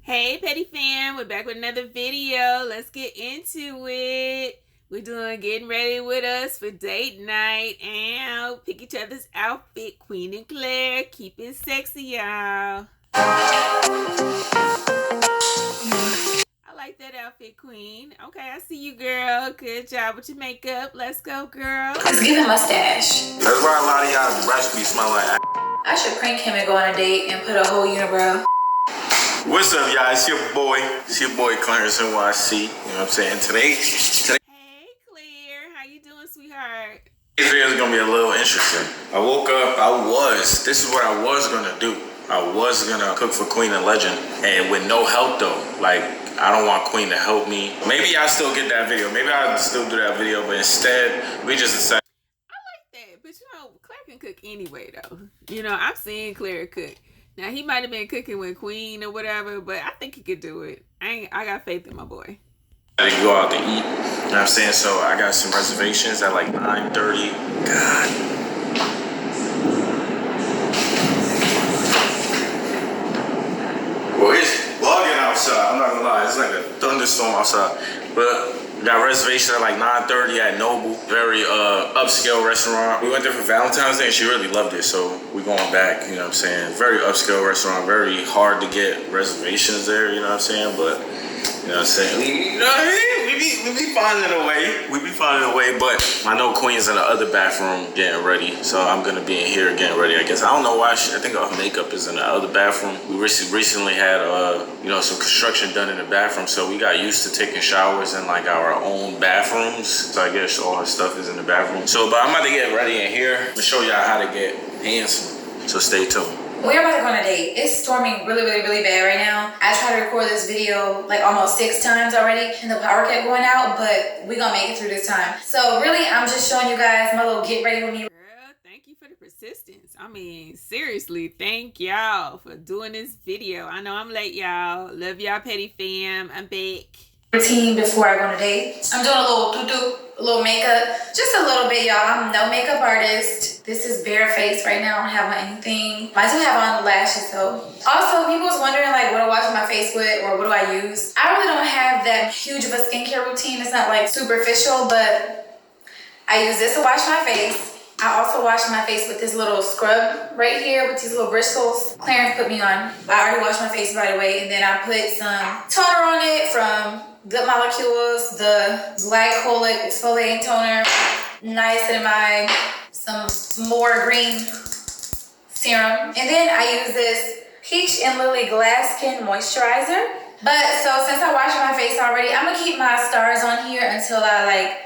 Hey Petty Fam, we're back with another video. Let's get into it. We're doing getting ready with us for date night and pick each other's outfit. Queen and Claire, keep it sexy, y'all. I like that outfit, Queen. Okay, I see you, girl. Good job with your makeup. Let's go, girl. It's giving mustache. That's why a lot of y'all's breasts be smell like. I should prank him and go on a date and put a whole unibrow. What's up, y'all? It's your boy Clarence NYC. You know what I'm saying? Today. Hey, Claire. How you doing, sweetheart? This video is gonna be a little interesting. I woke up. This is what I was gonna do. I was gonna cook for Queen and Legend, and with no help though. Like, I don't want Queen to help me. Maybe I'll still get that video. Maybe I'll still do that video, but instead, we just decided. I like that, but you know, Claire can cook anyway though. You know, I've seen Claire cook. Now, he might have been cooking with Queen or whatever, but I think he could do it. I got faith in my boy. I didn't go out to eat. You know what I'm saying? So I got some reservations at like 9:30. God. Well, it's bugging outside. I'm not gonna lie. It's like a thunderstorm outside. But got reservation at like 9:30 at Noble. Very upscale restaurant. We went there for Valentine's Day and she really loved it. So we going back, you know what I'm saying? Very upscale restaurant. Very hard to get reservations there, you know what I'm saying? But you know what I'm saying? You know what I mean? We be finding a way. We be finding a way, but I know Queen's in the other bathroom getting ready. So I'm gonna be in here getting ready, I guess. I don't know why I think her makeup is in the other bathroom. We recently had you know, some construction done in the bathroom, so we got used to taking showers in like our own bathrooms. So I guess all her stuff is in the bathroom. So, but I'm about to get ready in here. I'm gonna show y'all how to get handsome. So stay tuned. We're about to go on a date. It's storming really bad right now. I tried to record this video like almost 6 times already and the power kept going out, but we're gonna make it through this time. So really, I'm just showing you guys my little get ready with me. Girl, thank you for the persistence. I mean, seriously, thank y'all for doing this video. I know I'm late, y'all. Love y'all, Petty Fam. I'm back. Routine before I go on a date. I'm doing a little makeup. Just a little bit, y'all. I'm no makeup artist. This is bare face right now. I don't have on anything. I do have on the lashes though. Also, people was wondering like what I wash my face with or what do I use. I really don't have that huge of a skincare routine. It's not like superficial, but I use this to wash my face. I also wash my face with this little scrub right here with these little bristles. Clarence put me on. I already washed my face right away, and then I put some toner on it from Good Molecules, the glycolic exfoliating toner, niacinamide, some more green serum. And then I use this Peach and Lily Glass Skin Moisturizer. But so since I washed my face already, I'm gonna keep my stars on here until I like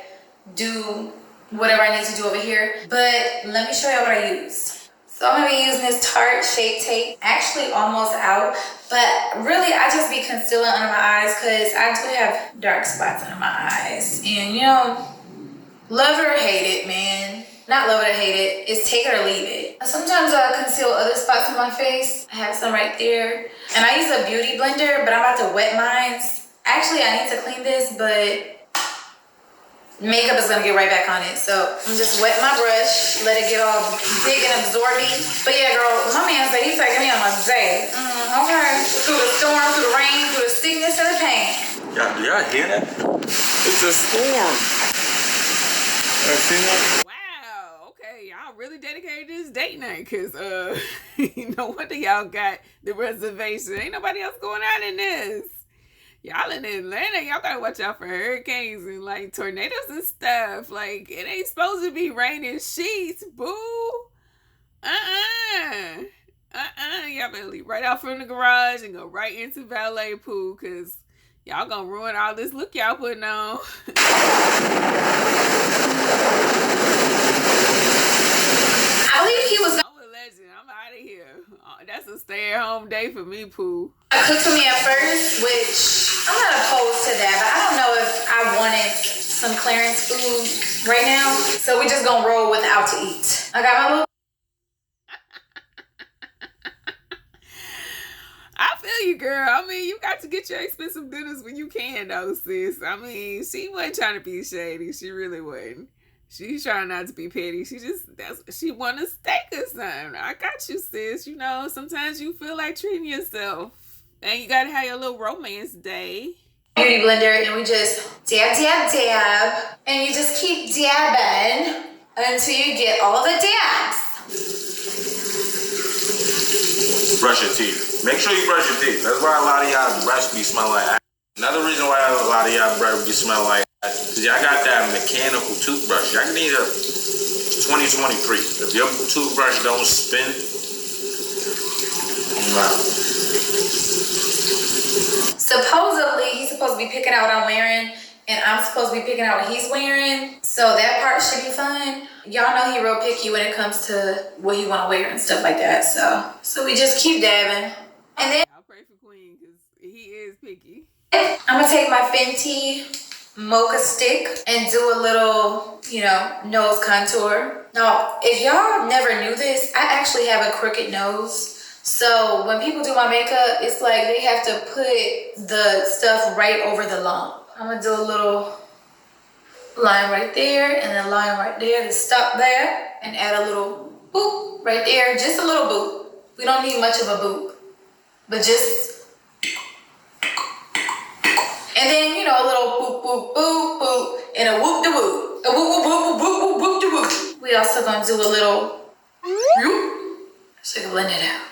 do whatever I need to do over here. But let me show you what I used. So I'm gonna be using this Tarte Shape Tape, actually almost out, but really I just be concealing under my eyes because I do have dark spots under my eyes. And you know, love it or hate it, man. Not love it or hate it, it's take it or leave it. Sometimes I conceal other spots on my face. I have some right there. And I use a beauty blender, but I'm about to wet mine. Actually, I need to clean this, but makeup is gonna get right back on it. So I'm just wet my brush, let it get all big and absorbing. But yeah, girl, my man said he's taking me on a date. Okay. Through the storm, through the rain, through the sickness and the pain. Y'all, do y'all hear that? It's a storm. See that? Wow. Okay, y'all really dedicated to this date night because no wonder y'all got the reservation. Ain't nobody else going out in this. Y'all in Atlanta, y'all gotta watch out for hurricanes and like tornadoes and stuff. Like, it ain't supposed to be raining sheets, boo. Y'all better leave right out from the garage and go right into valet pool because y'all gonna ruin all this look y'all putting on. I believe he was I'm a legend. I'm out of here. That's a stay-at-home day for me, Pooh. cooked for me at first, which I'm not opposed to that, but I don't know if I wanted some Clarence food right now. So we just gonna roll without to eat. I got my little. I feel you, girl. I mean, you got to get your expensive dinners when you can, though, sis. I mean, she wasn't trying to be shady. She really wasn't. She's trying not to be petty. She want a steak or something. I got you, sis. You know, sometimes you feel like treating yourself. And you gotta have your little romance day. Beauty blender, and we just dab, dab, dab. And you just keep dabbing until you get all the dabs. Brush your teeth. Make sure you brush your teeth. That's why a lot of y'all breath be smell like. Another reason why a lot of y'all breath be smell like, because y'all got that mechanical toothbrush. Y'all need a 2023. If your toothbrush don't spin, supposedly he's supposed to be picking out what I'm wearing, and I'm supposed to be picking out what he's wearing, so that part should be fun. Y'all know he real picky when it comes to what he want to wear and stuff like that, so we just keep dabbing. And then I'll pray for Queen because he is picky. I'm gonna take my Fenty mocha stick and do a little, you know, nose contour. Now, if y'all never knew this, I actually have a crooked nose. So when people do my makeup, it's like they have to put the stuff right over the lump. I'm gonna do a little line right there and a line right there to stop there, and add a little boop right there, just a little boop. We don't need much of a boop, but just, and then, you know, a little boop, boop, boop, boop, and a whoop de whoop, a whoop, whoop, whoop, whoop, whoop, whoop de whoop. We also gonna do a little whoop, so you can blend it out.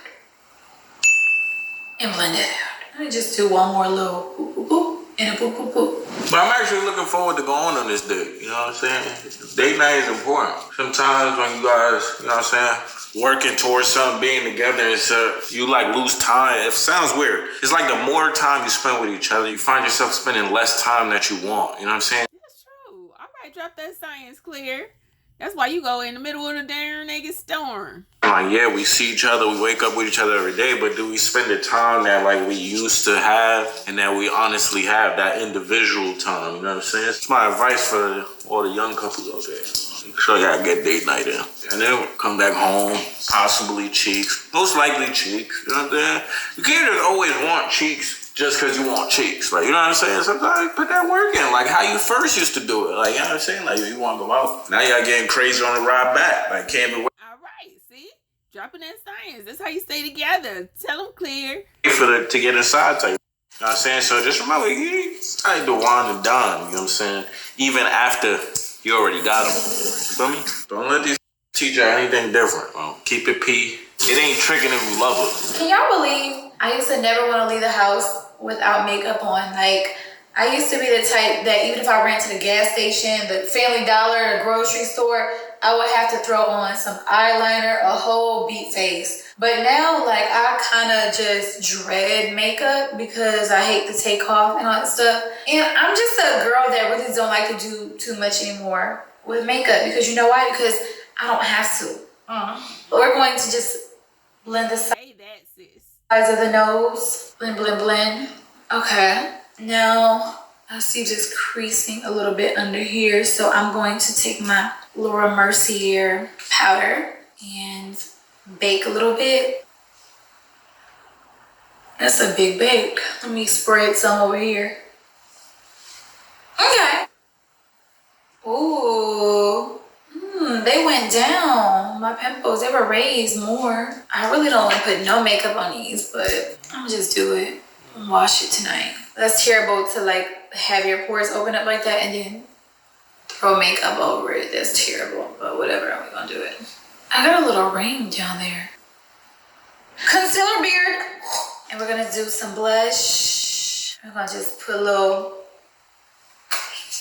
And blend it out. Let me just do one more little boop, boop, boop, and a boop, boop, boop. but I'm actually looking forward to going on this date. You know what I'm saying? Date night is important. Sometimes when you guys, you know what I'm saying, working towards something, being together, it's you like lose time. It sounds weird. It's like the more time you spend with each other, you find yourself spending less time that you want. You know what I'm saying? That's true. I might drop that science, Claire. That's why you go in the middle of the damn nigga storm. Like, yeah, we see each other, we wake up with each other every day, but do we spend the time that like we used to have and that we honestly have, that individual time? You know what I'm saying? It's my advice for all the young couples out there. Make sure y'all get date night in. And then come back home, possibly cheeks. Most likely cheeks. You know what I'm saying? You can't just always want cheeks just because you want cheeks. Like, you know what I'm saying? Sometimes put that work in. Like how you first used to do it. Like, you know what I'm saying? Like, you want to go out. Now y'all getting crazy on the ride back. Like, can't be All right, see? Dropping that science. That's how you stay together. Tell them, Claire. to get inside type. You know what I'm saying? So just remember, you ain't the one and done. You know what I'm saying? Even after you already got them. You feel me? Don't let these teach you anything different. Keep it P. It ain't tricking if you love her. Can y'all believe I used to never want to leave the house without makeup on? Like, I used to be the type that even if I ran to the gas station, the Family Dollar, the grocery store, I would have to throw on some eyeliner, a whole beat face. But now, like, I kind of just dread makeup because I hate the take off and all that stuff. And I'm just a girl that really don't like to do too much anymore with makeup, because you know why? Because I don't have to. We're going to just blend the sides of the nose. Blend, blend, blend. Okay. Now, I see just creasing a little bit under here. So I'm going to take my Laura Mercier powder and bake a little bit. That's a big bake. Let me spread some over here. Okay. Ooh. They went down. My pimples, they were raised more. I really don't want to put no makeup on these, but I'm gonna just do it. Wash it tonight. That's terrible to like have your pores open up like that and then throw makeup over it. That's terrible, but whatever, we're gonna do it. I got a little ring down there. Concealer beard. And we're gonna do some blush. I'm gonna just put a little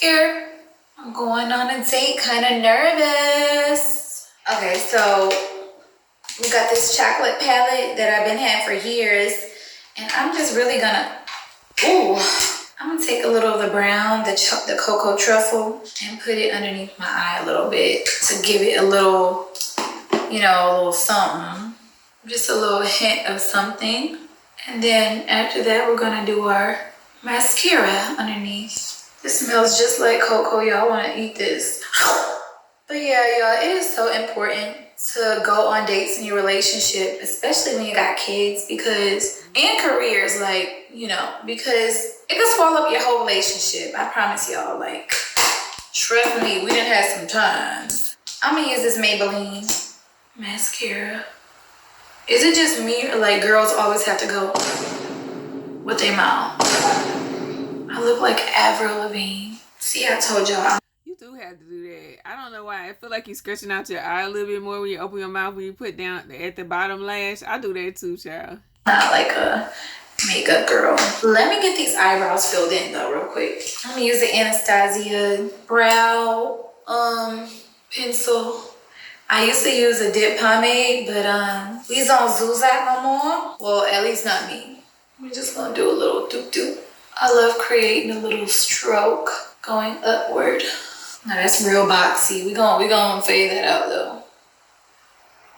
here. I'm going on a date, kind of nervous. Okay, so we got this chocolate palette that I've been having for years, and I'm just really gonna, I'm gonna take a little of the brown, the cocoa truffle, and put it underneath my eye a little bit to give it a little, you know, a little something, just a little hint of something. And then after that, we're gonna do our mascara underneath. This smells just like cocoa. Y'all want to eat this. But yeah, y'all, it is so important to go on dates in your relationship, especially when you got kids, because, and careers, like, you know, because it can swallow up your whole relationship. I promise y'all, like, trust me, we done had some times. I'm gonna use this Maybelline mascara. Is it just me, or like girls always have to go with their mouth. I look like Avril Lavigne. See, I told y'all. You do have to do that. I don't know why. I feel like you're stretching out your eye a little bit more when you open your mouth, when you put down at the bottom lash. I do that too, child. Not like a makeup girl. Let me get these eyebrows filled in though real quick. I'm gonna use the Anastasia brow pencil. I used to use a dip pomade, but we don't use that no more. Well, at least not me. We're just gonna do a little doop doop. I love creating a little stroke going upward. Now that's real boxy. We gonna fade that out though.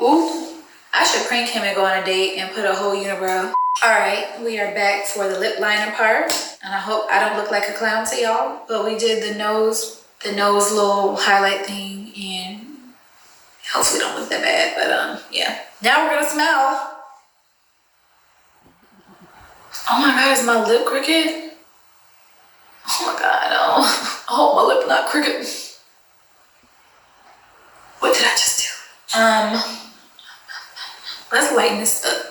Ooh, I should prank him and go on a date and put a whole unibrow. All right, we are back for the lip liner part. And I hope I don't look like a clown to y'all, but we did the nose little highlight thing, and hopefully don't look that bad, but yeah. Now we're gonna smile. Oh my God, is my lip crooked? Oh my God, no. I hope my lip not crooked. What did I just do? Let's lighten this up.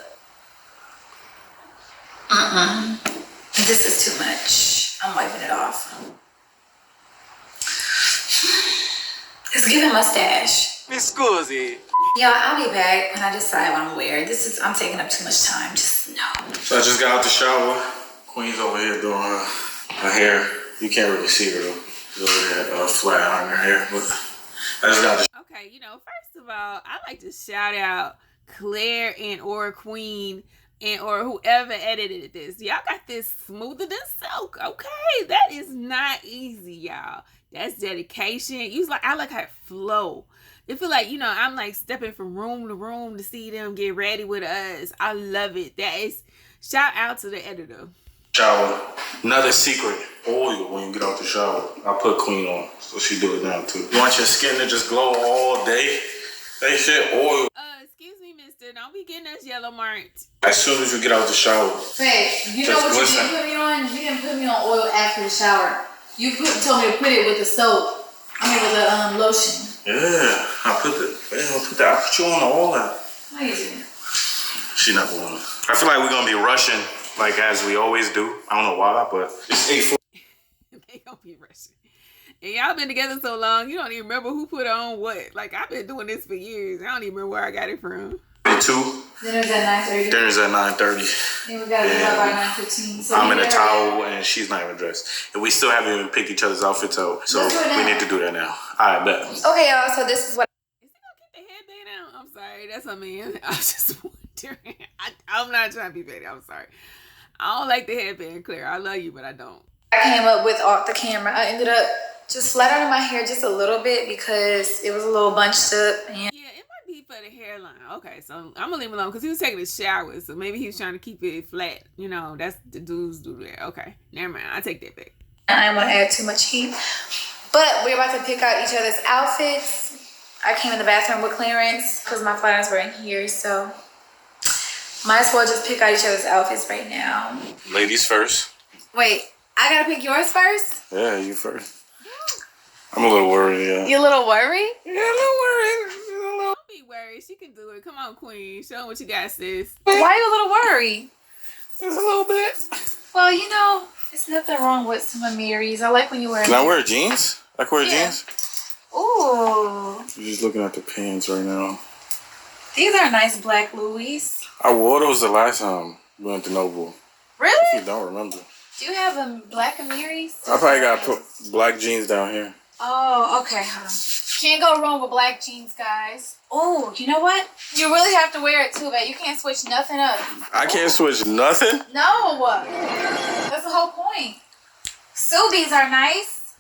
This is too much. I'm wiping it off. It's giving mustache. Miss Scusi. Yeah, I'll be back when I decide what I'm wearing. I'm taking up too much time. Just no. So I just got out the shower. Queen's over here doing her hair. You can't really see her though. She's over there flat on her hair, but I just got the. Okay, first of all, I like to shout out Claire and or Queen and or whoever edited this. Y'all got this smoother than silk. Okay, that is not easy, y'all. That's dedication. I like how it flow. It feel like, I'm like stepping from room to room to see them get ready with us. I love it. That is, shout out to the editor. Shower. Another secret, oil when you get out the shower. I put Queen on, so she do it now too. You want your skin to just glow all day? They shit oil. Excuse me, mister. Don't be getting us yellow marked. As soon as you get out the shower. Hey, you know what glisten. You didn't put me on? You didn't put me on oil after the shower. You told me to put it with the soap. With the lotion. Yeah, I put you on all that. Why is it? She not going. I feel like we're gonna be rushing, like as we always do. I don't know why, but it's 8:40. They gonna be rushing. And y'all been together so long, you don't even remember who put on what. Like, I've been doing this for years. I don't even remember where I got it from. 2. Dinner's at 9:30. Dinner's at 9:30. And we gotta get up by 9:15. So I'm in a towel and she's not even dressed. And we still haven't even picked each other's outfits out. So we need to do that now. Alright, bet. Okay, y'all, so this is what. Is he gonna keep the headband out? I'm sorry, that's a man. I was just wondering. I'm not trying to be petty. I'm sorry. I don't like the headband, Claire. I love you, but I don't. I came up with off the camera. I ended up just flattering my hair just a little bit because it was a little bunched up. And yeah, it might be for the hairline. Okay, so I'm gonna leave him alone because he was taking a shower, so maybe he was trying to keep it flat. That's the dudes do that. Okay, never mind. I take that back. I didn't want to add too much heat, but we're about to pick out each other's outfits. I came in the bathroom with Clarence because my flatters were in here, so might as well just pick out each other's outfits right now. Ladies first. Wait, I gotta pick yours first? Yeah, you first. I'm a little worried, yeah. You a little worried? Yeah, a little worried. Don't be worried. She can do it. Come on, Queen. Show them what you got, sis. Why are you a little worried? Just a little bit. Well, there's nothing wrong with some Amiris. I like when you wear. Can I wear jeans? I can wear jeans? Ooh. I'm just looking at the pants right now. These are nice black Louis. I wore those the last time we went to Noble. Really? You don't remember. Do you have black Amiris? I probably got to put black jeans down here. Oh, okay. Can't go wrong with black jeans, guys. Oh, you know what? You really have to wear it too, but you can't switch nothing up. I can't switch nothing? No. That's the whole point. Subies are nice.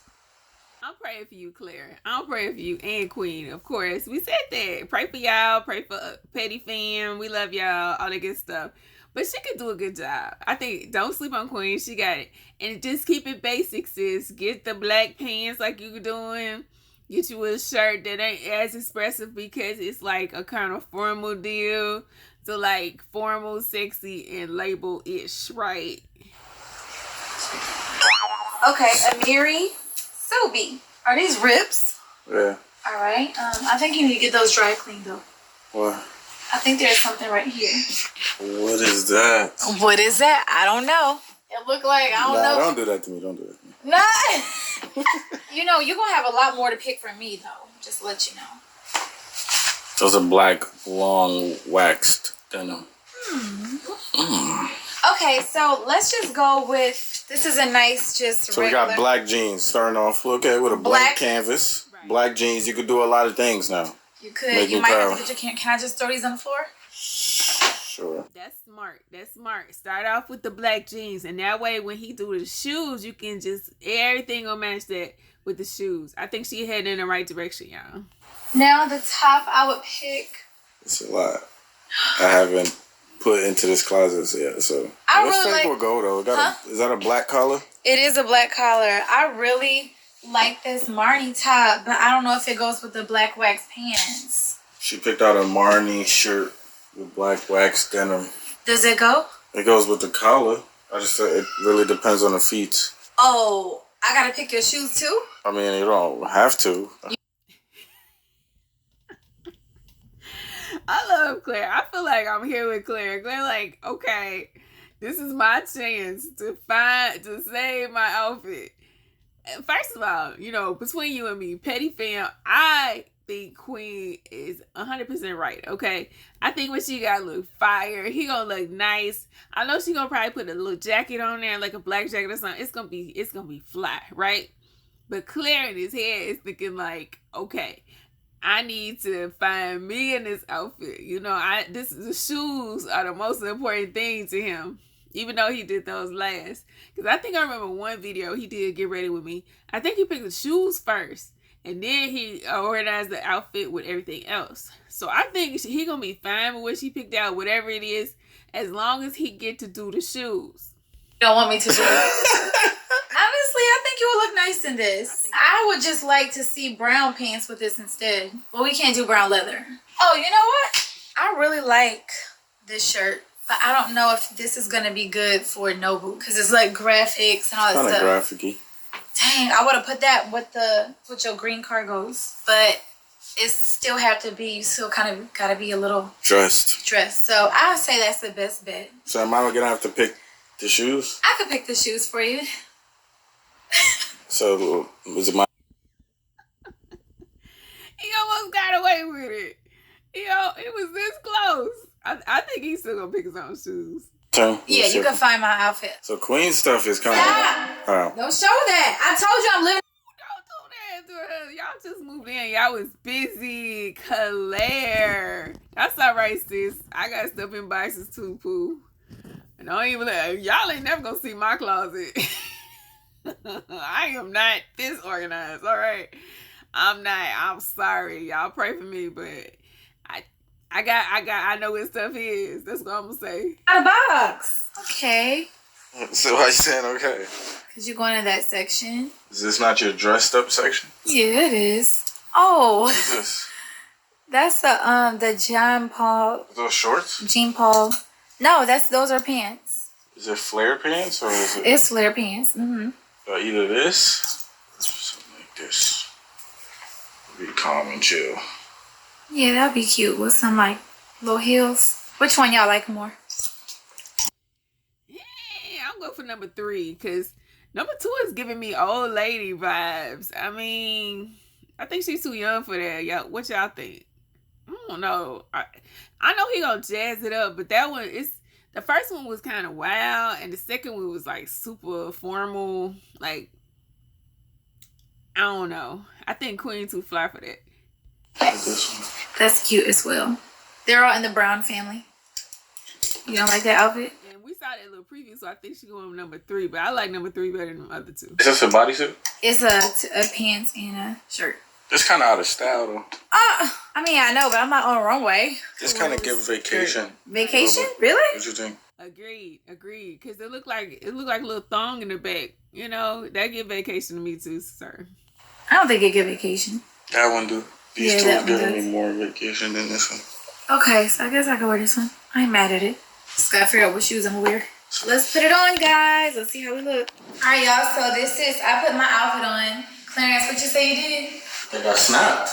I'm praying for you, Claire. I'm praying for you and Queen, of course. We said that. Pray for y'all. Pray for Petty Fam. We love y'all. All that good stuff. But she could do a good job. I think don't sleep on Queen. She got it. And just keep it basic, sis. Get the black pants like you doing. Get you a shirt that ain't as expressive because it's like a kind of formal deal. So like formal, sexy, and label-ish, right? Okay, Amiri, Subi. Are these rips? Yeah. All right. I think you need to get those dry cleaned though. What? I think there's something right here. What is that? What is that? I don't know. It look like, I don't know. Don't do that to me. Don't do that to me. Nah. You know, you're going to have a lot more to pick from me, though. Just to let you know. Those are black, long, waxed denim. Okay, so let's just go with, this is a nice, just so regular. we got black jeans starting off, okay, with a black canvas. Right. Black jeans, you could do a lot of things now. You could. You might have to get your, can I just throw these on the floor? Sure. That's smart. That's smart. Start off with the black jeans, and that way when he do the shoes, you can just, everything will match that with the shoes. I think she heading in the right direction, y'all. Now the top I would pick. It's a lot. I haven't put into this closet yet, so I let's really think like, we'll go though. Is that a black collar? It is a black collar. I really like this Marnie top, but I don't know if it goes with the black wax pants. She picked out a Marnie shirt with black wax denim. Does it go? It goes with the collar. I just said it really depends on the feet. Oh, I gotta pick your shoes too? I mean, you don't have to. I love Claire. I feel like I'm here with Claire. Claire like, okay, this is my chance to save my outfit. And first of all, you know, between you and me, petty fam, I think Queen is 100% right, okay? I think when she got look fire, he gonna look nice. I know she gonna probably put a little jacket on there, like a black jacket or something. It's gonna be fly, right? But Claire in his head is thinking like, okay, I need to find me in this outfit. You know, the shoes are the most important thing to him, even though he did those last. Because I think I remember one video he did Get Ready With Me. I think he picked the shoes first, and then he organized the outfit with everything else. So I think he gonna be fine with what she picked out, whatever it is, as long as he get to do the shoes. You don't want me to do it? Honestly, I think you would look nice in this. I would just like to see brown pants with this instead. But we can't do brown leather. Oh, you know what? I really like this shirt. But I don't know if this is going to be good for Nobu. Because it's like graphics and all that stuff. Kind of graphic-y. Dang, I would have put that with your green cargos. But it still have to be, you still kind of got to be a little dressed. So I would say that's the best bet. So am I going to have to pick the shoes? I could pick the shoes for you. So was it my? He almost got away with it. It was this close. I think he's still gonna pick his own shoes. Yeah, you can find my outfit. So Queen stuff is coming. Don't show that. I told you I'm living. Don't do that. Y'all just moved in. Y'all was busy. Claire. That's all right, sis. I got stuff in boxes too, poo. And don't even y'all ain't never gonna see my closet. I am not this organized, all right? I'm not. I'm sorry. Y'all pray for me, but I know what stuff is. That's what I'm gonna say. Out of box. Okay. So why you saying okay? Because you're going to that section. Is this not your dressed up section? Yeah, it is. Oh. What is this? That's the Jean Paul. Those shorts? Jean Paul. No, those are pants. Is it flare pants or is it? It's flare pants. Mm-hmm. Either this or something like this. Be calm and chill. Yeah, that'd be cute with some like little heels. Which one y'all like more? Yeah, I'll go for number 3 because number 2 is giving me old lady vibes. I mean, I think she's too young for that. Y'all, what y'all think? I don't know. I know he gonna jazz it up, but that one is. The first one was kind of wild, and the second one was like super formal. Like, I don't know. I think Queen too fly for that. This one. That's cute as well. They're all in the Brown family. You don't like that outfit? And we saw that little preview, so I think she going with number 3. But I like number 3 better than the other 2. Is this a bodysuit? It's a pants and a shirt. It's kind of out of style though. I mean, I know, but I'm not on a runway. This kind of gives vacation. Vacation? Really? What you think? Agreed. Because it looked like a little thong in the back. You know, that give vacation to me too, sir. I don't think it give vacation. That one do. These two that are one giving does. me more vacation than this one. Okay, so I guess I can wear this one. I ain't mad at it. Just gotta figure out what shoes I'm gonna wear. Let's put it on, guys. Let's see how we look. All right, y'all. So I put my outfit on. Clarence, what you say you did? I think I snapped.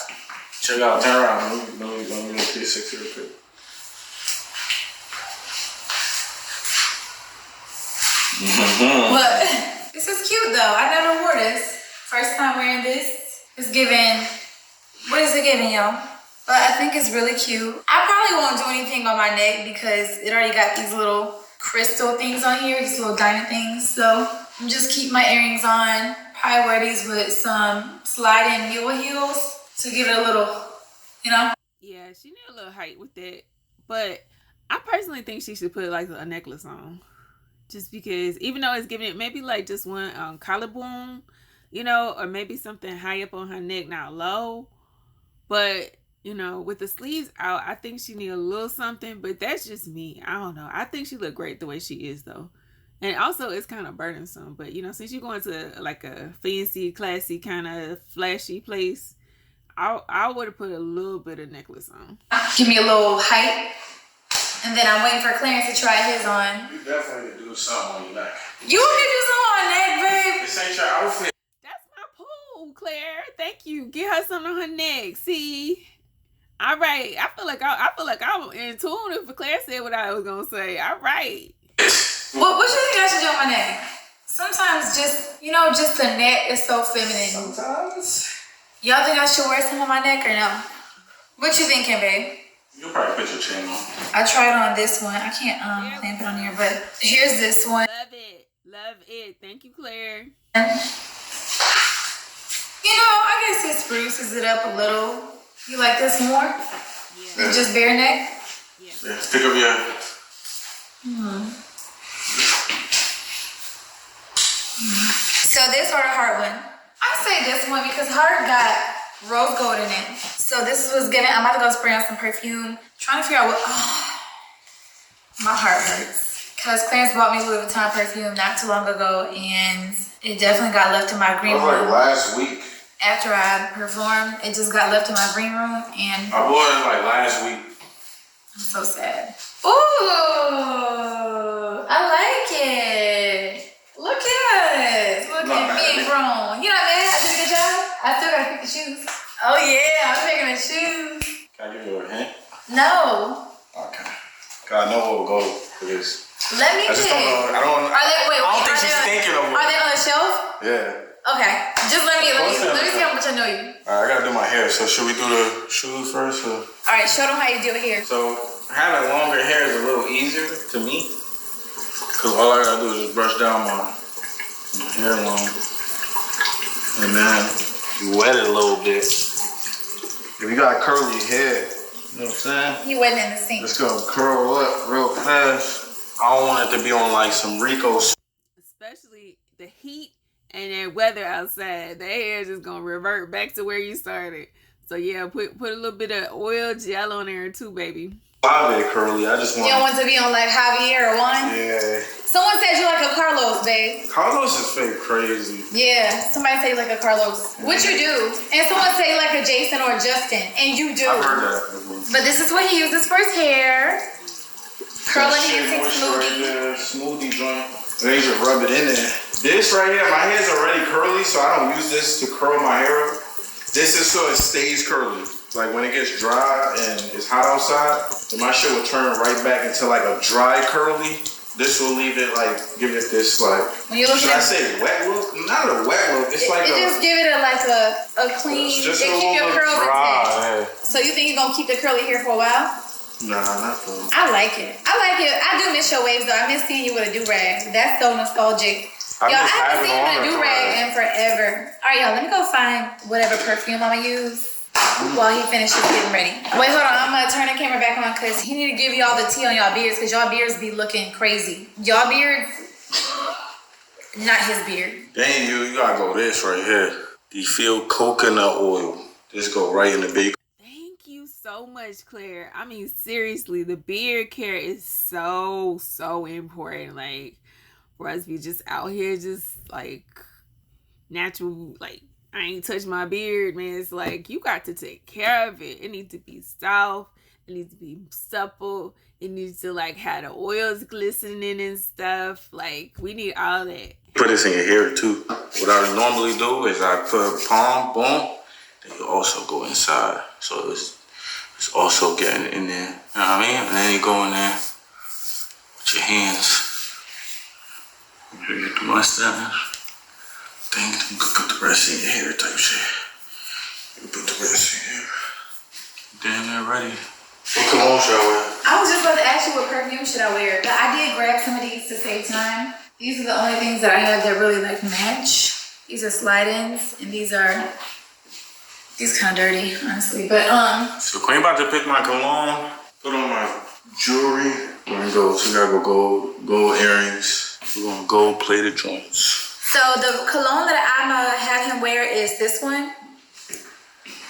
Check out, turn around. Let me look at your 6 real quick. But this is cute though. I never wore this. First time wearing this. It's giving, what is it giving, y'all? But I think it's really cute. I probably won't do anything on my neck because it already got these little crystal things on here, these little diamond things. So I'm just keep my earrings on. Probably wear these with some slide-in mule heels to give it a little, you know? Yeah, she need a little height with that. But I personally think she should put like a necklace on. Just because, even though it's giving it maybe like just one collarbone, you know, or maybe something high up on her neck, not low. But, you know, with the sleeves out, I think she need a little something. But that's just me. I don't know. I think she look great the way she is, though. And also, it's kind of burdensome. But, you know, since you're going to like a fancy, classy, kind of flashy place, I would have put a little bit of necklace on. Give me a little height. And then I'm waiting for Clarence to try his on. You definitely could do something on your neck. You can do something on neck, babe. This ain't your outfit. That's my pool, Claire. Thank you. Get her something on her neck. See? All right. I feel like I'm in tune if Claire said what I was gonna say. All right. What you think I should do on my neck? Sometimes just, you know, just the neck is so feminine. Sometimes. Y'all think I should wear some on my neck or no? What you thinking, babe? You'll probably put your chain on. I tried on this one. I can't clamp it on here, but here's this one. Love it. Love it. Thank you, Claire. You know, I guess it spruces it up a little. You like this more? Yeah. Than just bare neck? Yeah, stick up your... So this or the heart one? I say this one because heart got rose gold in it. So this was gonna, I'm about to go spray on some perfume. Trying to figure out what, my heart hurts. Cause Clarence bought me Louis Vuitton perfume not too long ago and it definitely got left in my green room. Like last week. After I performed, it just got left in my green room and I bought it like last week. I'm so sad. Ooh, I like it. Look at us. Look at me and grown. You know what I mean? I did a good job. I still gotta pick the shoes. Oh yeah, I'm picking the shoes. Can I give you a hint? No. Okay. God, I know what will go for this. Let me I just pick. don't know. I don't think she's thinking of it. Are they on the shelf? Yeah. Okay. Just let me see how much I know you. Alright, I gotta do my hair. So should we do the shoes first? Or? Alright, show them how you do it here. So having longer hair is a little easier to me. Cause all I gotta do is just brush down my hairline. And then you wet it a little bit. If you got curly hair, you know what I'm saying? You wet in the sink. It's gonna curl up real fast. I don't want it to be on like some Rico. Especially the heat and that weather outside. The hair is just gonna revert back to where you started. So yeah, put a little bit of oil gel on there too, baby. I bit curly. I just want. You don't want to be on like Javier or one? Yeah. Someone said you like a Carlos, babe. Carlos is fake crazy. Yeah, somebody say you like a Carlos. What you do? And someone say you like a Jason or a Justin, and you do. I've heard that before. But this is what he uses for his hair. Curling Shea and moisture right smoothie. there, smoothie joint. Then you just rub it in there. This right here, my hair's already curly, so I don't use this to curl my hair up. This is so it stays curly. Like when it gets dry and it's hot outside, then my shit will turn right back into like a dry curly. This will leave it like, give it this like, When you look should I say wet look? Not a wet look, it's like it just give it a clean, just it a keep your little curls dry. intact. So you think you're gonna keep the curly hair for a while? Nah, not for me. I like it. I do miss your waves though. I miss seeing you with a do-rag. That's so nostalgic. Y'all, I haven't seen you with a do-rag in forever. Alright, y'all, let me go find whatever perfume I'm gonna use while he finishes getting ready. Wait, hold on. I'm gonna turn the camera back on because he need to give y'all the tea on y'all beards because y'all beards be looking crazy. Y'all beards, not his beard. Dang, you gotta go this right here. Do you feel coconut oil? Just go right in the big. Thank you so much, Claire. I mean, seriously, the beard care is so important. Like, for us to be just out here, just like natural, like, I ain't touched my beard, man. It's like, you got to take care of it. It needs to be soft. It needs to be supple. It needs to, like, have the oils glistening and stuff. Like, we need all that. Put this in your hair, too. What I would normally do is I put palm, boom. Then you also go inside. So it's also getting in there. You know what I mean? And then you go in there with your hands. Here, get the mustache. Then you can put the rest in your hair type shit. You put the rest in your hair. Damn, they're ready. What cologne should I wear? I was just about to ask you what perfume should I wear, but I did grab some of these to save time. These are the only things that I have that really like match. These are slide-ins, and these kind of dirty, honestly. But So Queen about to pick my cologne, put on my jewelry. We're gonna go. So we gotta go gold earrings. We're gonna gold plated joints. so the cologne that I'm gonna have him wear is this one,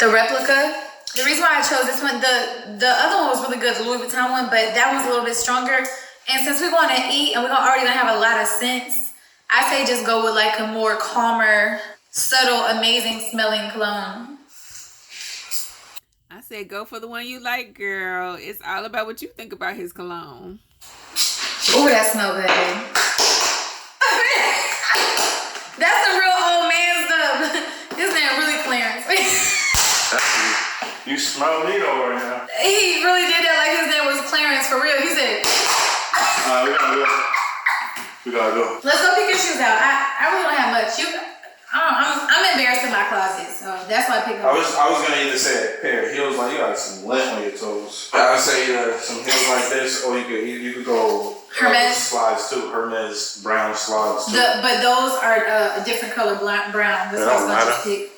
the replica. The reason why I chose this one, the other one was really good, the Louis Vuitton one, but that one's a little bit stronger. And since we're going to eat and we're already gonna have a lot of scents, I say just go with like a more calmer, subtle, amazing smelling cologne. I said go for the one you like, girl. It's all about what you think about his cologne. Oh, that smells good, babe. That's some real old man stuff. This man really Clarence. You smell me though right now. He really did that like his name was Clarence for real. He said, We gotta go. We gotta go. let's go pick your shoes out. I really don't have much. I'm embarrassed in my closet, so that's why I picked up. I was gonna either say a pair of heels, like you got some lint on your toes. I would say either some heels like this, or you could go Hermes slides too. Hermes brown slides too. But those are a different color brown. This It don't matter. It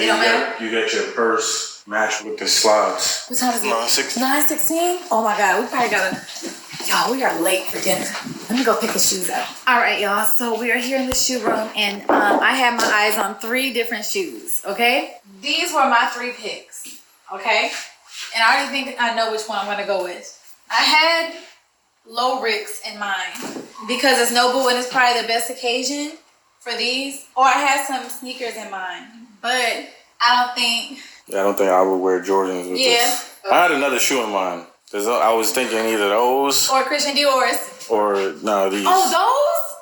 don't matter. You get your purse matched with the slides. What time is it? 9:16. 9:16? Oh my God, we probably gotta. Y'all, we are late for dinner. Let me go pick his shoes out. All right, y'all. So we are here in the shoe room, and I have my eyes on 3 different shoes. Okay, these were my 3 picks. Okay, and I already think I know which one I'm gonna go with. I had low ricks in mind because it's Noble and it's probably the best occasion for these. Or I had some sneakers in mind, but I don't think. Yeah, I don't think I would wear Jordans with this. I had another shoe in mind. I was thinking either those or Christian Dior's or no these. Oh, those?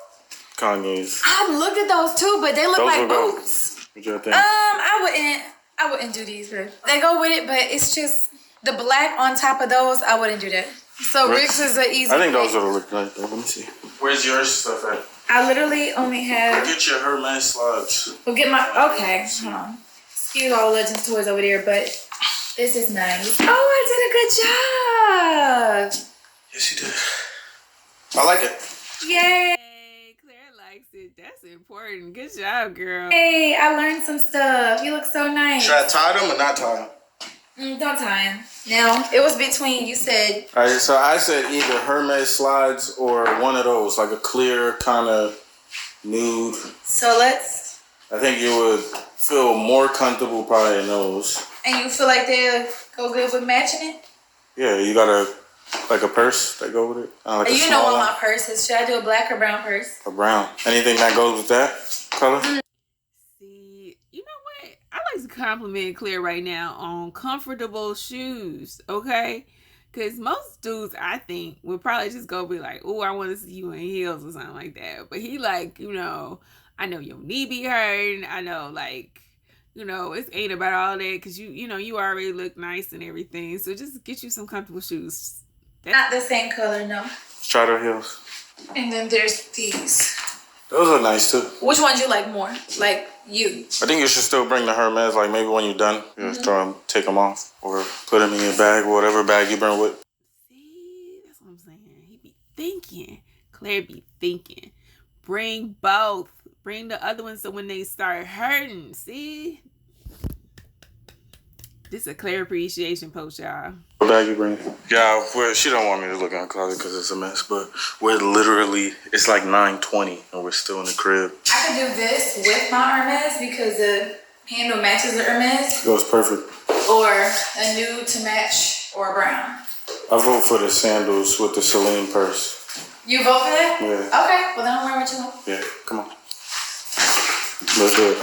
Kanye's. I looked at those too, but they look Those like will go. boots. What you think? I wouldn't do these, but they go with it. But it's just the black on top of those. I wouldn't do that. So Rick's is an easy. I think those would look like that. Let me see. Where's your stuff at? I literally only have. Get your Hermes slides. Well, get my. Okay, hold on. Excuse all Legends toys over there, but this is nice. Oh, I did a good job. Yes, you did. I like it. Yay. Hey, Claire likes it. That's important. Good job, girl. Hey, I learned some stuff. You look so nice. Should I tie them or not tie them? Don't tie him. Now, it was between, you said. All right, so I said either Hermes slides or one of those, like a clear kind of nude. So let's. I think you would feel more comfortable probably in those. And you feel like they'll go good with matching it? Yeah, you got a purse that go with it. Like you know what my purse is. Should I do a black or brown purse? A brown. Anything that goes with that color? See, you know what? I like to compliment Claire right now on comfortable shoes, okay? Because most dudes, I think, would probably just go be like, oh, I want to see you in heels or something like that. But he like, I know your knee be hurting. I know, like, it ain't about all that because you already look nice and everything. So just get you some comfortable shoes. Not the same color, no. Strato heels. And then there's these. Those are nice too. Which ones you like more? Like you? I think you should still bring the Hermes. Like maybe when you're done, you just take them off or put them in your bag, whatever bag you bring with. See, that's what I'm saying. He be thinking. Claire be thinking. Bring both. Bring the other one so when they start hurting, see? This is a Claire appreciation post, y'all. What bag you bring? Yeah, she don't want me to look in the closet because it's a mess, but it's like 9:20 and we're still in the crib. I could do this with my Hermes because the handle matches the Hermes. It goes perfect. Or a nude to match or a brown. I vote for the sandals with the Celine purse. You vote for that? Yeah. Okay, well then I'll wear what you want. Yeah, come on. Let's do it.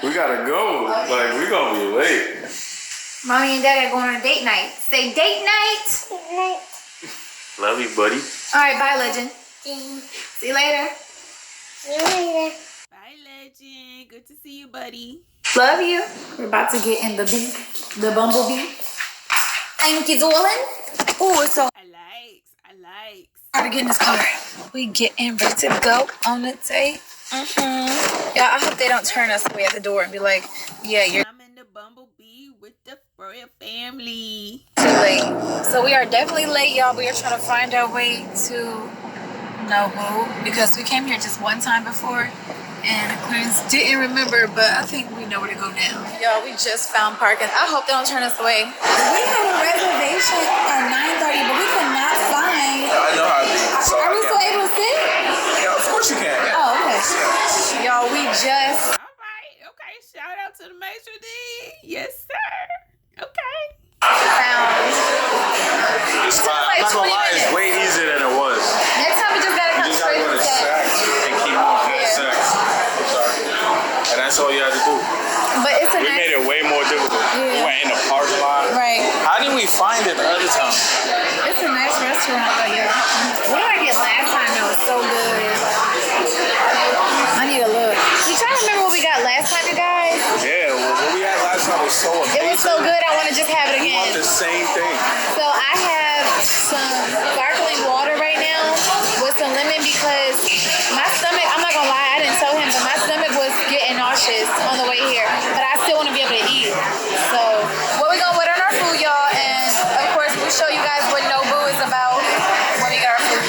We gotta go. Okay. Like, we gonna be late. Mommy and Daddy are going on a date night. Say date night. Date night. Love you, buddy. All right, bye, Legend. See you later. See you later. Bye, Legend. Good to see you, buddy. Love you. We're about to get in the bumblebee. Thank you, darling. Oh, it's so. I likes. to get in this car. We getting ready to go on the date. Yeah, I hope they don't turn us away at the door and be like, yeah, you're I'm in the bumblebee with the royal family. too late. So we are definitely late, y'all. We are trying to find our way to Nobu because we came here just one time before and Clarence didn't remember, but I think we know where to go now. Y'all, we just found parking. I hope they don't turn us away. We had a reservation at 9:30, but we could not find. I know how to be. So Are we still able to sit? Yeah, of course you can. Yeah. Oh, okay. Y'all, we just. All right. Okay. Shout out to the Major D. Yes, sir. Okay. Found. It's fine. I'm not gonna lie, it's way easier than it was. Next time we just gotta come You just gotta straight go to to set. sex and keep on past sex. I'm sorry. And that's all you had to do. But it's a We made it way more difficult. We went in the parking lot. Right. How did we find it the other time? It's a nice restaurant, but yeah. What did I get last time that was so good? I need to look. We trying to remember what we got last time, you guys. Yeah, well, what we had last time was so amazing. It was so good, I want to just have it We want again. the same thing. So I have some sparkling water right now with some lemon because my stomach, I'm not gonna lie, I didn't tell him, but my stomach was getting nauseous on the way here. But I still want to be able to eat. So what we gonna put on our food, y'all, and of course we'll show you guys what Nobu is about when we get our food.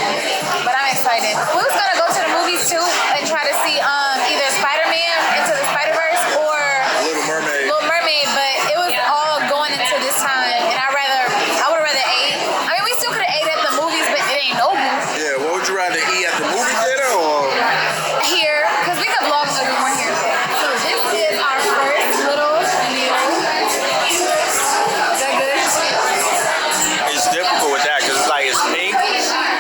But I'm excited. We was gonna go to the movies too and try to see either Spider-Man Into the Spider-Verse or Little Mermaid. Little Mermaid, but it was all going into this time, and I would rather ate. I mean, we still could have ate at the movies, but it ain't Nobu Yeah, what would you rather eat at the movie theater or? here, because we could vlog when we weren't here. So this is our first little meal. Is that good? It's difficult with that because it's like it's pink,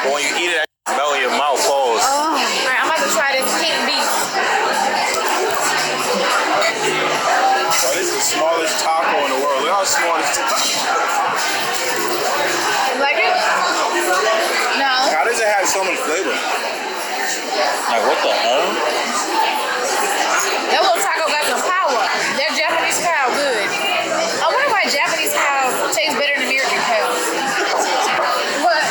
but when you eat it, it melt in your mouth. Pause. Oh, all right, I'm about to try this pink beef. So this is the smallest taco in the world. Look how small this taco. You like it? No. How does it have so much flavor? Like what the hell? That little taco got some power. That Japanese cow good. I wonder why Japanese cows taste better than American cows. What?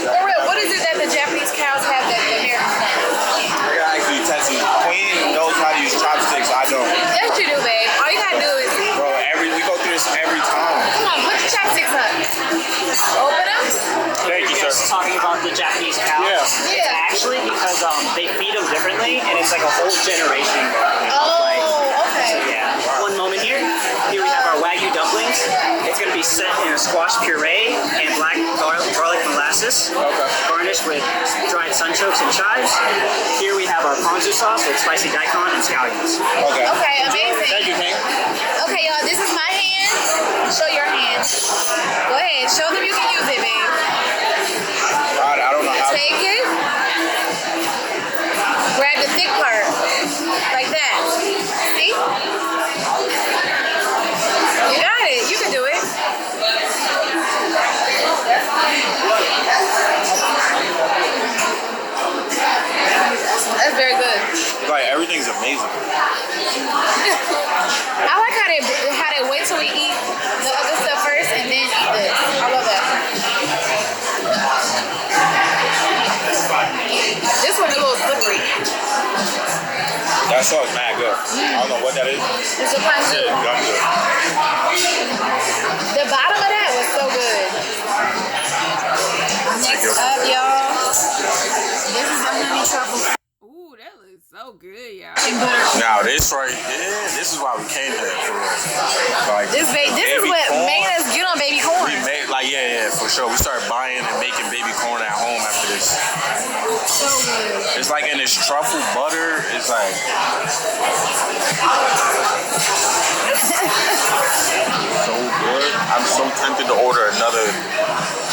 For real, what is it that the Japanese cows have that the Americans don't? I gotta actually test it. Queen knows how to use chopsticks. I don't. Yes, you do, babe. All you gotta do is, Bro, we go through this every time. come on, put your chopsticks up. Open them. Thank you, sir. Talking about the Japanese cows. Yeah. Yeah. Actually, because they feed them differently, and it's like a whole generation. Oh, okay. Yeah. One moment here. Here we have our Wagyu dumplings. It's going to be set in a squash puree and black garlic molasses, garnished with dried sunchokes and chives. Here we have our ponzu sauce with spicy daikon and scallions. Okay. Okay, amazing. Thank you, King. Okay, y'all, this is my hand. Show your hand. Go ahead, show them you can use it, babe. I don't know how. Take it. Grab the thick part. Like that. See? You got it. You can do it. That's very good. Like everything's amazing. I like how they wait till we eat the other stuff first and then eat this. I love that. This one's a little slippery. That sauce mad good. I don't know what that is. It's a ponzu. Gum good. The bottom of that was so good. Next up, y'all, this is the honey truffle Ooh, that looks so good, y'all. and butter. Now this right here, this is why we came here for real. Like This is baby what corn. made us get on baby corn. We made yeah, for sure. We started buying and making baby corn at home after this. So good. It's like in this truffle butter. It's like so good. I'm so tempted to order another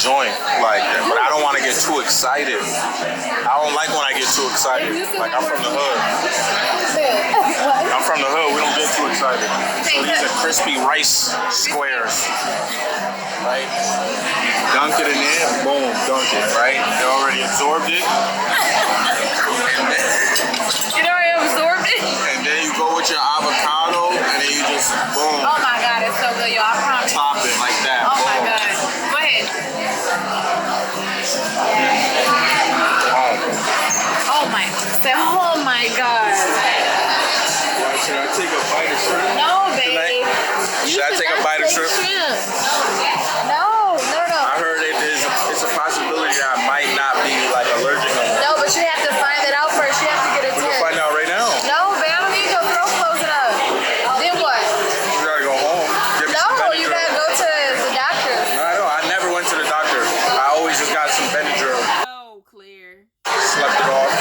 joint, like, but I don't want to get too excited. I don't like when I get too excited. Like I'm from the hood. I'm from the hood. We don't get too excited. So these are crispy rice squares, right? Dunk it in there, boom, dunk it, right? They already absorbed it. You already absorbed it? And then you go with your avocado, and then you just boom, Oh my god, it's so good, y'all. I promise. top it like that. Oh my boom. god. Go ahead. trip? No. I heard it's a possibility that I might not be like allergic on it. No, but you have to find it out first. You have to get a We test. can find out right now. No, man, I don't need your throat closing up. Then what? We gotta go home. Get me some No, you Benadryl. gotta go to the doctor. No, I never went to the doctor. I always just got some Benadryl. Oh, Claire. Slept it off.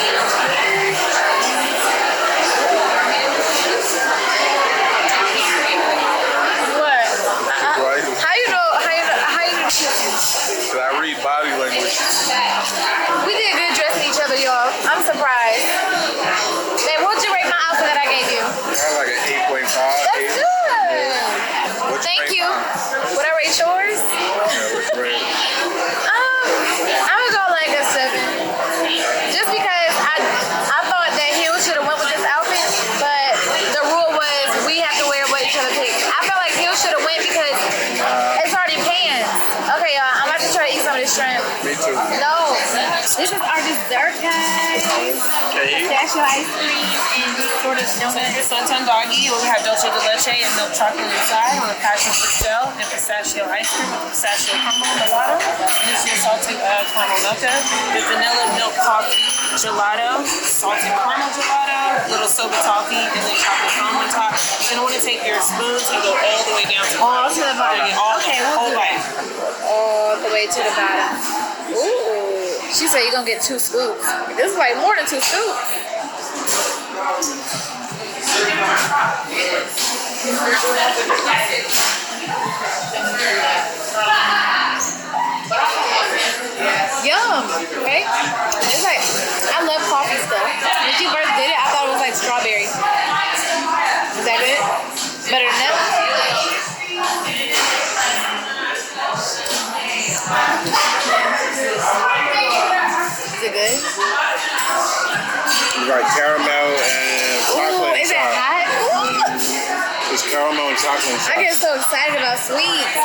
What? Right? How you know? Cause I read body language. We did good dressing each other, y'all. I'm surprised. Man, what'd you rate my outfit that I gave you? I had like an 8.5. That's good. What'd Thank rate you. mine? Would I rate yours? Yeah, what's your rate? I'm gonna go like a 7. Just because I thought that Hill should have went with this outfit, but the rule was we have to wear what each other picked. I felt like Hill should have went because it's already pants. Okay, y'all, I'm about to try to eat some of this shrimp. Me too. No, this is our dessert, guys. Okay. Pistachio ice cream and this sort of donut. Sunshine doggy, where we have dulce de leche and milk chocolate inside, with a passion fruit gel and pistachio ice cream with pistachio caramel on the bottom. And this is salted caramel mocha, the vanilla milk coffee gelato, salted caramel gelato, little soba toffee, and then chocolate foam on top. And I want to take your spoons and go all the way down to the All to the bottom. Okay, we'll whole do bite. All the way to the bottom. Ooh. She said you're gonna get 2 scoops. This is like more than 2 scoops. Yum. Okay. It's like I love coffee stuff. When she first did it, I thought it was like strawberry. Is that good? Better than that? Is it good? It's like caramel and chocolate. Ooh, is it hot? Ooh. It's caramel and chocolate. I get so excited about sweets.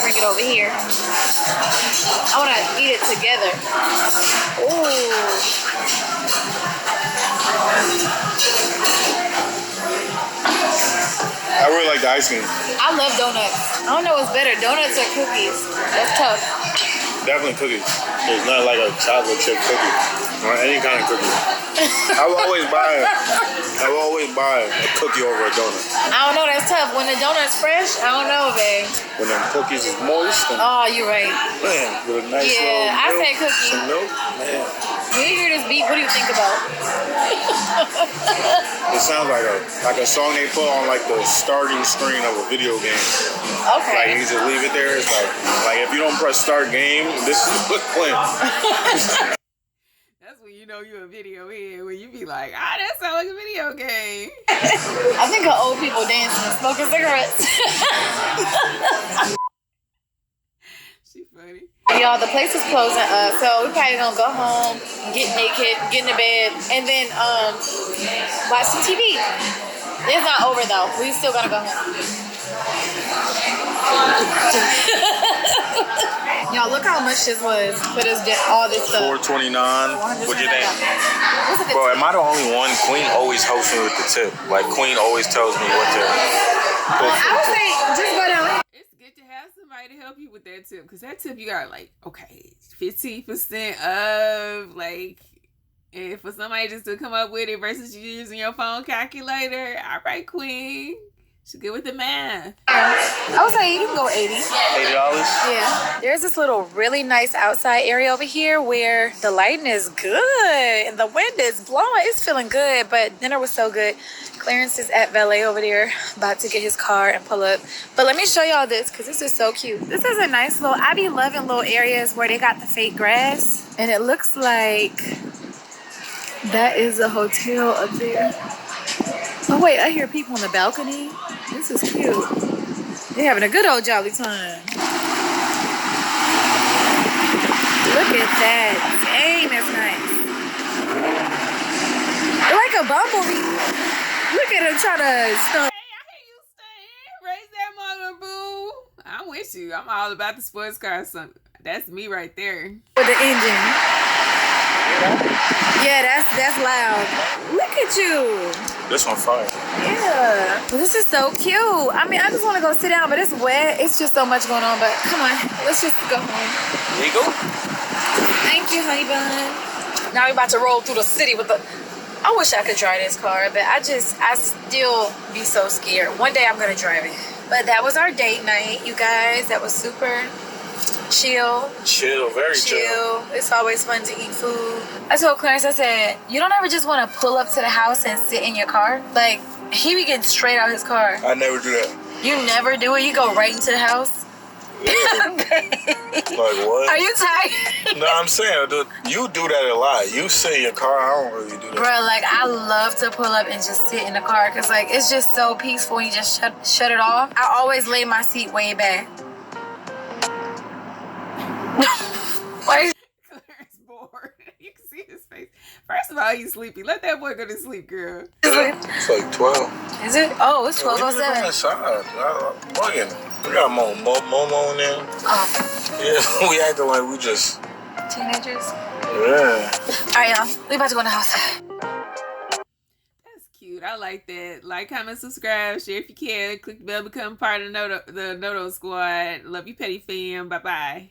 Bring it over here. I want to eat it together. Ooh. I really like the ice cream. I love donuts. I don't know what's better, donuts or cookies. That's tough. Definitely cookies. There's not like a chocolate chip cookie or any kind of cookie. I will always buy a cookie over a donut. I don't know, that's tough. When the donut's fresh, I don't know, babe. When them cookies is moist and Oh, you're right. man, with a nice Yeah, little I milk, say cookie. some milk, man. When you hear this beat, what do you think about? It sounds like a song they put on like the starting screen of a video game. Like Okay. you just leave it there. It's like if you don't press start game, this is what's playing. That's when you know you're a video head, when you be like, that sounds like a video game. I think of old people dancing and smoking cigarettes. She funny. Y'all, the place is closing up, so we probably gonna go home, get naked, get in the bed, and then watch some TV. It's not over though. We still gotta go home. Y'all, look how much this was for this all this stuff. $4.29. What'd you think? What's a good Bro, am I the only one? Queen always helps me with the tip. Like Queen always tells me what to put for I the would tip. say just go down. It's good to have somebody to help you with that tip, because that tip you got like, okay, 15% of like, and for somebody just to come up with it versus you using your phone calculator. All right, Queen. She's good with the math. I would say you can go 80. $80? Yeah. There's this little really nice outside area over here where the lighting is good and the wind is blowing. It's feeling good, but dinner was so good. Clarence is at valet over there about to get his car and pull up. But let me show y'all this because this is so cute. This is a nice little, I be loving little areas where they got the fake grass. And it looks like that is a hotel up there. Oh wait, I hear people on the balcony. This is cute. They're having a good old jolly time. Look at that. Dang, that's nice. They're like a bumblebee. Look at him trying to stuff. Hey, I hear you saying, raise that mother, boo. I'm with you. I'm all about the sports car. That's me right there. With the engine. Yeah, that's loud. Look at you. This one fire. Yeah. Well, this is so cute. I mean, I just want to go sit down, but it's wet. It's just so much going on. But come on, let's just go home. There you go. Thank you, honey bun. Now we about to roll through the city with the. I wish I could drive this car, but I still be so scared. One day I'm gonna drive it. But that was our date night, you guys. That was super chill. Chill, very chill. It's always fun to eat food. I told Clarence, I said, you don't ever just want to pull up to the house and sit in your car? Like, he be getting straight out his car. I never do that. You never do it? You go right into the house? Yeah. Like what? Are you tired? No, I'm saying, you do that a lot. You sit in your car, I don't really do that. Bro, like, I love to pull up and just sit in the car because, like, it's just so peaceful. You just shut it off. I always lay my seat way back. Why? Clarence bored. You can see his face. First of all, he's sleepy. Let that boy go to sleep, girl. It's like 12. Is it? Oh, it's We need to go 12:07. inside. Bugging. We got Momo in there. Oh, Yeah, we acting like we just... teenagers. Yeah. All right, y'all. We about to go in the house. That's cute. I like that. Like, comment, subscribe, share if you can. Click the bell, become part of the Noto Squad. Love you, Petty fam. Bye-bye.